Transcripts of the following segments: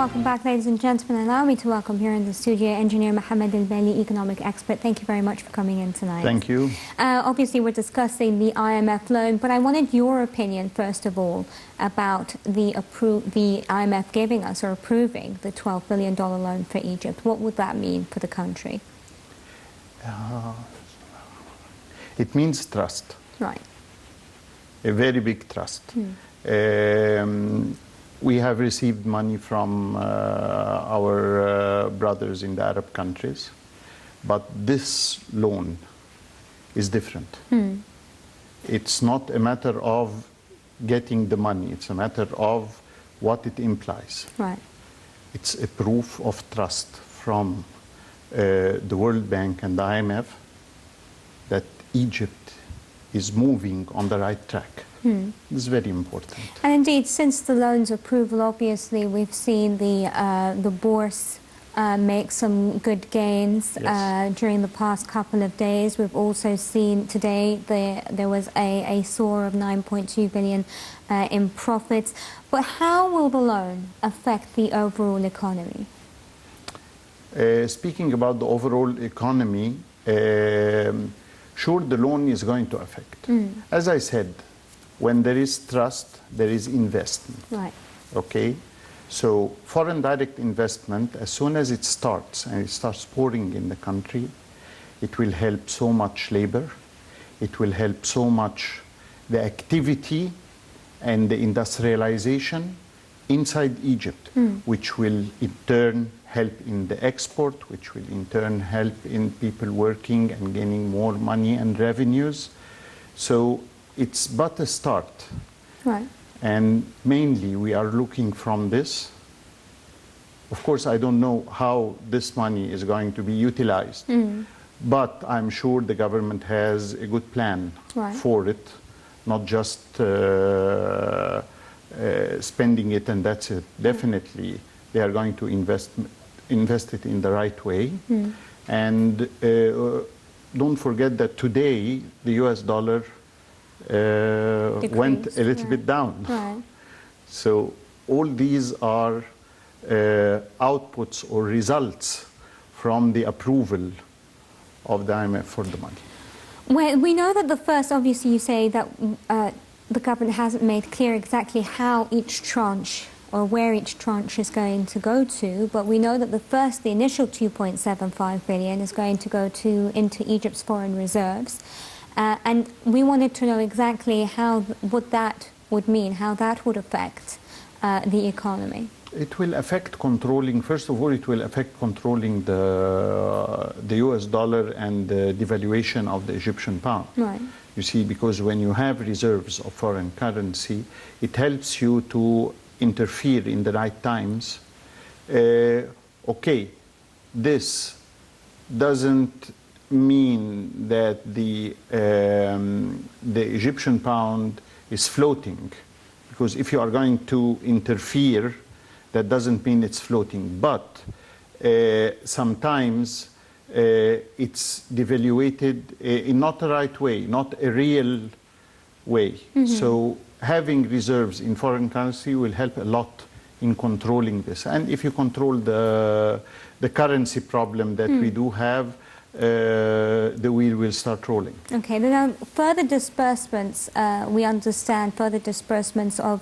welcome back, ladies and gentlemen. Allow me to welcome here in the studio engineer محمد البيلى, economic expert. Thank you very much for coming in tonight. Thank you. Obviously, we're discussing the IMF loan, but I wanted your opinion, first of all, about the IMF giving us or approving the $12 billion loan for Egypt. What would that mean for the country? It means trust. Right. A very big trust. We have received money from our brothers in the Arab countries, but this loan is different. It's not a matter of getting the money, it's a matter of what it implies. Right. It's a proof of trust from the World Bank and the IMF that Egypt is moving on the right track. It's very important. And indeed, since the loan's approval, obviously, we've seen the bourse make some good gains during the past couple of days. We've also seen today there was a soar of 9.2 billion in profits. But how will the loan affect the overall economy? Speaking about the overall economy, sure, the loan is going to affect. As I said, when there is trust, there is investment. Right. Okay? So foreign direct investment, as soon as it starts and it starts pouring in the country, it will help so much labor. It will help so much the activity and the industrialization inside Egypt, which will in turn help in the export, which will in turn help in people working and gaining more money and revenues. So it's but a start. Right. And mainly we are looking from this. Of course, I don't know how this money is going to be utilized, but I'm sure the government has a good plan for it, not just spending it and that's it. Definitely, they are going to invest it in the right way. And don't forget that today, the US dollar went a little bit down. Right. So all these are outputs or results from the approval of the IMF for the money. Well, we know that the first, obviously you say that the government hasn't made clear exactly how each tranche or where each tranche is going to go to, but we know that the initial 2.75 billion is going to go into Egypt's foreign reserves. And we wanted to know exactly what that would mean, how that would affect the economy. It will affect controlling, first of all, it will affect controlling the US dollar and the devaluation of the Egyptian pound. Right. You see, because when you have reserves of foreign currency, it helps you to interfere in the right times. Okay, this doesn't mean that the Egyptian pound is floating, because if you are going to interfere, that doesn't mean it's floating. But sometimes it's devaluated in not the right way, not a real way. So having reserves in foreign currency will help a lot in controlling this. And if you control the currency problem that we do have, the wheel will start rolling. Okay, now further disbursements, we understand further disbursements of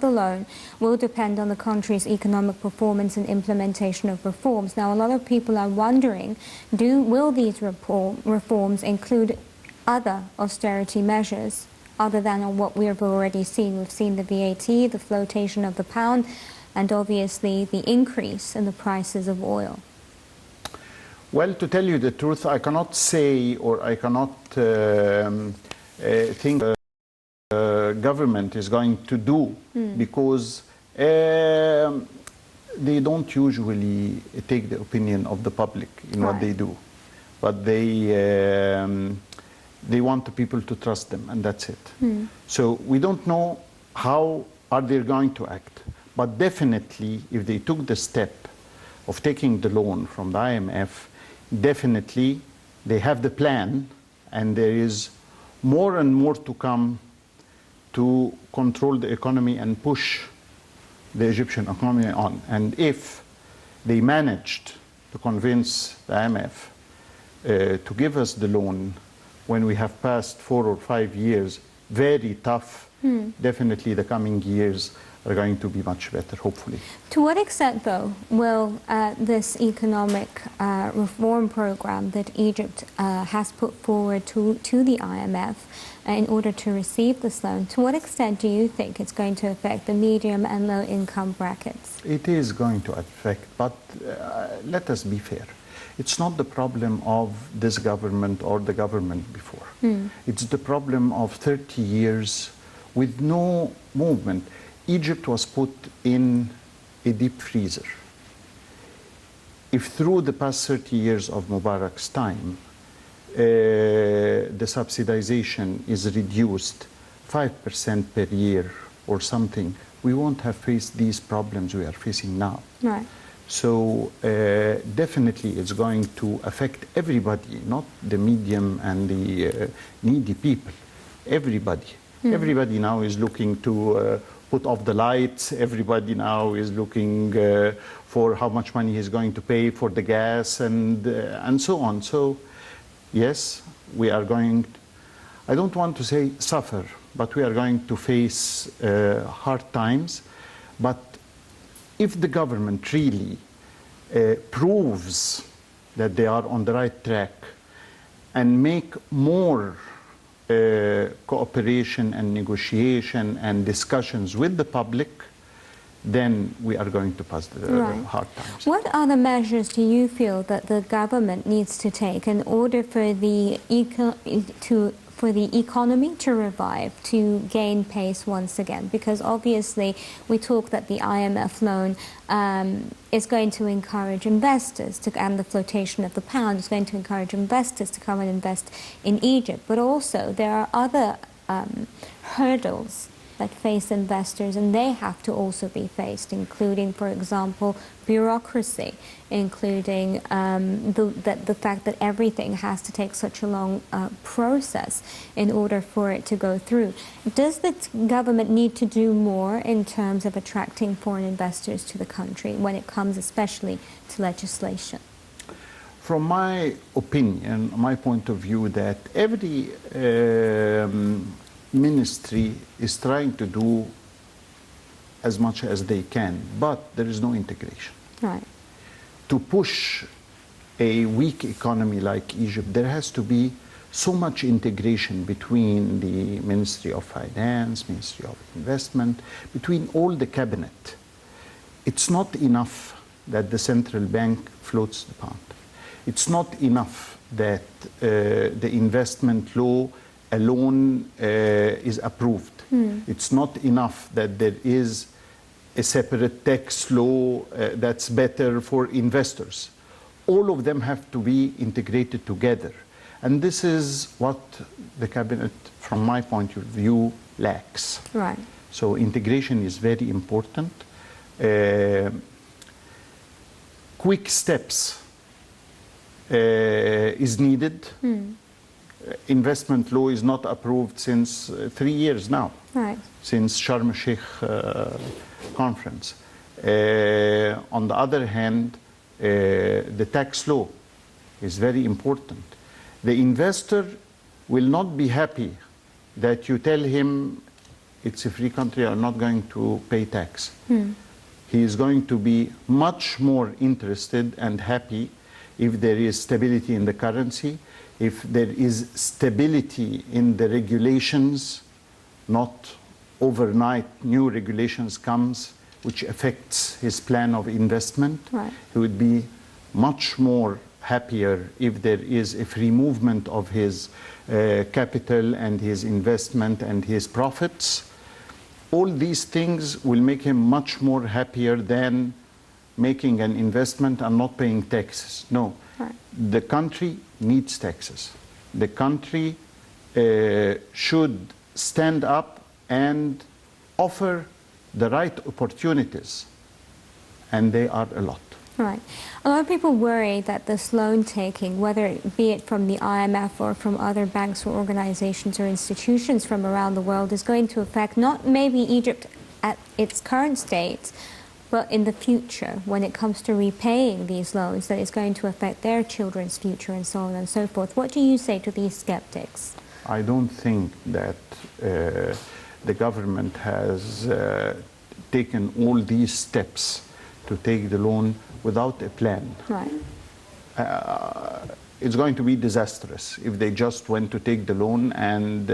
the loan will depend on the country's economic performance and implementation of reforms. Now, a lot of people are wondering, will these reforms include other austerity measures other than what we have already seen? We've seen the VAT, the flotation of the pound, and obviously the increase in the prices of oil. Well, to tell you the truth, I cannot say or I cannot think the government is going to do because they don't usually take the opinion of the public in what they do. But they want the people to trust them, and that's it. So we don't know how are they going to act. But definitely, if they took the step of taking the loan from the IMF, definitely they have the plan, and there is more and more to come to control the economy and push the Egyptian economy on. And if they managed to convince the IMF to give us the loan when we have passed 4 or 5 years, very tough, definitely the coming years are going to be much better, hopefully. To what extent, though, will this economic reform program that Egypt has put forward to the IMF in order to receive this loan, to what extent do you think it's going to affect the medium and low income brackets? It is going to affect, but let us be fair. It's not the problem of this government or the government before. It's the problem of 30 years with no movement. Egypt was put in a deep freezer. If through the past 30 years of Mubarak's time, the subsidization is reduced 5% per year or something, we won't have faced these problems we are facing now. Right. So definitely it's going to affect everybody, not the medium and the needy people, everybody. Everybody now is looking to put off the lights. Everybody now is looking for how much money he's going to pay for the gas and so on. So yes, we are going, I don't want to say suffer, but we are going to face hard times. But if the government really proves that they are on the right track and make more cooperation and negotiation and discussions with the public, then we are going to pass the hard times. What other measures do you feel that the government needs to take in order for the economy to revive, to gain pace once again? Because obviously we talk that the IMF loan is going to encourage investors and the flotation of the pound is going to encourage investors to come and invest in Egypt. But also there are other hurdles that face investors, and they have to also be faced, including, for example, bureaucracy, including the fact that everything has to take such a long process in order for it to go through. Does the government need to do more in terms of attracting foreign investors to the country when it comes especially to legislation? From my opinion, my point of view, that every ministry is trying to do as much as they can, but there is no integration. Right. To push a weak economy like Egypt, there has to be so much integration between the Ministry of Finance, Ministry of Investment, between all the cabinet. It's not enough that the central bank floats the pound. It's not enough that the investment law alone is approved. It's not enough that there is a separate tax law that's better for investors. All of them have to be integrated together. And this is what the cabinet, from my point of view, lacks. Right. So integration is very important. Quick steps is needed. Investment law is not approved since 3 years now, Right. since Sharm el-Sheikh conference. On the other hand, the tax law is very important. The investor will not be happy that you tell him it's a free country, you're not going to pay tax. He is going to be much more interested and happy if there is stability in the currency, if there is stability in the regulations, not overnight new regulations comes which affects his plan of investment. Right. He would be much more happier if there is a free movement of his capital and his investment and his profits. All these things will make him much more happier than making an investment and not paying taxes. No. Right. The country needs taxes. The country should stand up and offer the right opportunities, and they are a lot. Right. A lot of people worry that this loan taking, whether it be it from the IMF or from other banks or organizations or institutions from around the world, is going to affect not maybe Egypt at its current state, but in the future, when it comes to repaying these loans, that it's going to affect their children's future and so on and so forth. What do you say to these skeptics? I don't think that the government has taken all these steps to take the loan without a plan. Right. It's going to be disastrous if they just went to take the loan and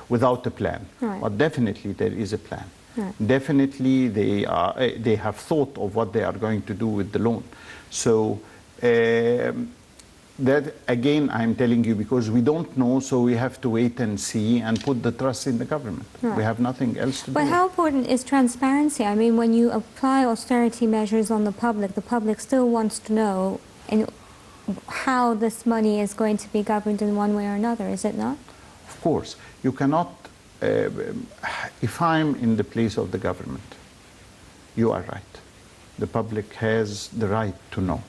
without a plan. Right. But definitely there is a plan. Right. Definitely they have thought of what they are going to do with the loan. So that again I'm telling you, because we don't know, so we have to wait and see and put the trust in the government. Right. We have nothing else to do. But how important is transparency? I mean, when you apply austerity measures on the public still wants to know how this money is going to be governed in one way or another, is it not? Of course. You cannot, if I'm in the place of the government, you are right. The public has the right to know.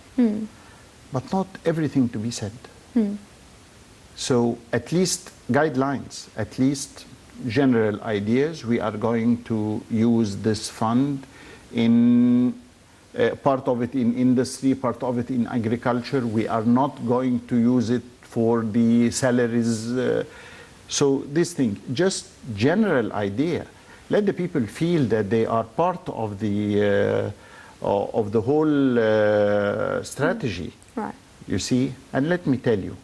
But not everything to be said. So at least guidelines, at least general ideas. We are going to use this fund in part of it in industry, part of it in agriculture. We are not going to use it for the salaries. So this thing, just general idea. Let the people feel that they are part of the whole strategy. Right. You see, and let me tell you,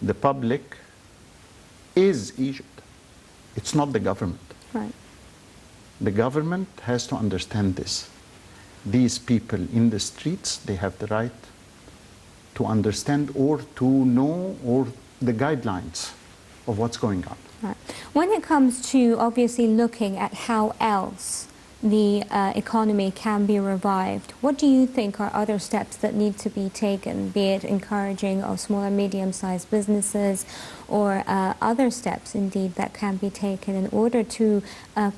the public is Egypt. It's not the government. Right. The government has to understand this. These people in the streets, they have the right to understand or to know or the guidelines of what's going on. Right. When it comes to obviously looking at how else the economy can be revived, what do you think are other steps that need to be taken, be it encouraging of small and medium-sized businesses or other steps indeed that can be taken in order to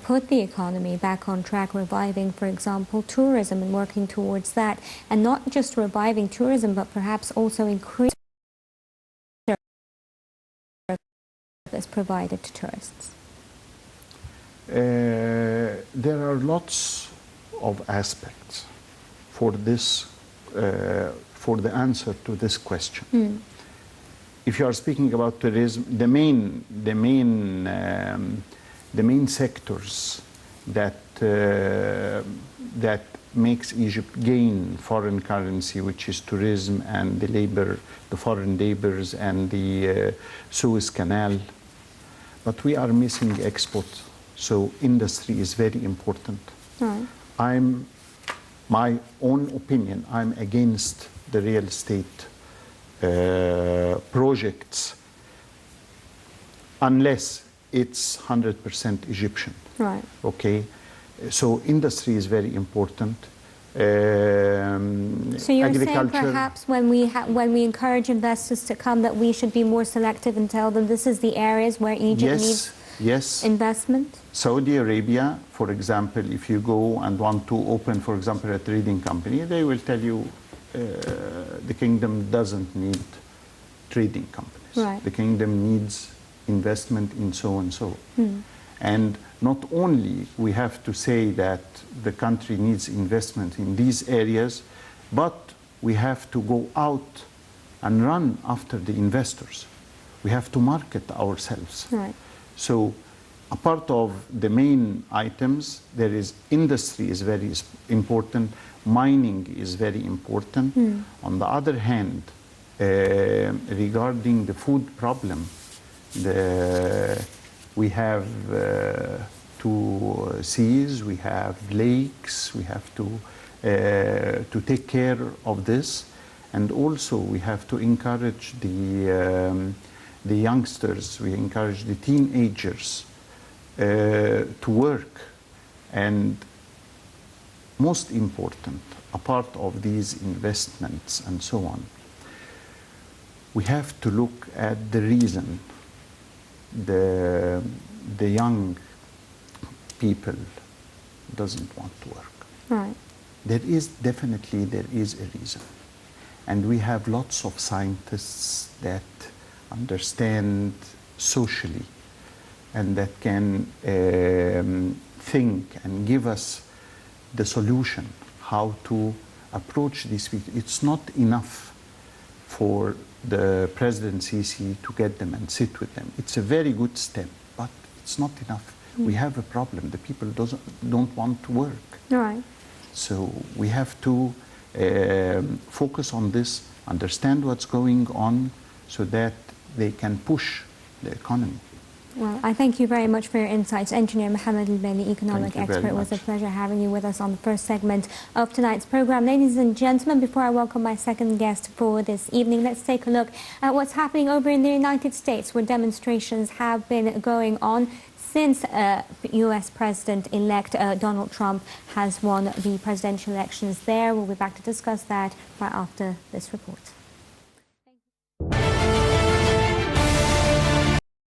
put the economy back on track, reviving, for example, tourism and working towards that, and not just reviving tourism but perhaps also increasing service provided to tourists? There are lots of aspects for this, for the answer to this question. If you are speaking about tourism, the main sectors that that makes Egypt gain foreign currency, which is tourism and the labor, the foreign laborers and the Suez Canal, but we are missing exports. So industry is very important. Right. My own opinion, I'm against the real estate projects unless it's 100% Egyptian. Right. Okay, so industry is very important. So you're saying perhaps when we encourage investors to come that we should be more selective and tell them this is the areas where Egypt needs investment? Saudi Arabia, for example, if you go and want to open, for example, a trading company, they will tell you the kingdom doesn't need trading companies. Right. The kingdom needs investment in so and so. And not only we have to say that the country needs investment in these areas, but we have to go out and run after the investors. We have to market ourselves. Right. So a part of the main items, there is industry is very important, mining is very important. On the other hand, regarding the food problem, we have 2 seas, we have lakes, we have to take care of this, and also we have to encourage the youngsters, we encourage the teenagers to work. And most important, a part of these investments and so on, we have to look at the reason the young people doesn't want to work. Right. There is a reason. And we have lots of scientists that understand socially and that can think and give us the solution how to approach these people. It's not enough for the President Sisi to get them and sit with them. It's a very good step, but it's not enough. We have a problem. The people don't want to work. Right. So we have to focus on this, understand what's going on, so that they can push the economy. Well, I thank you very much for your insights. Engineer محمد البيلى, economic expert. It was a much. pleasure having you with us on the first segment of tonight's program. Ladies and gentlemen, before I welcome my second guest for this evening, let's take a look at what's happening over in the United States, where demonstrations have been going on since U.S. President-elect Donald Trump has won the presidential elections there. We'll be back to discuss that right after this report.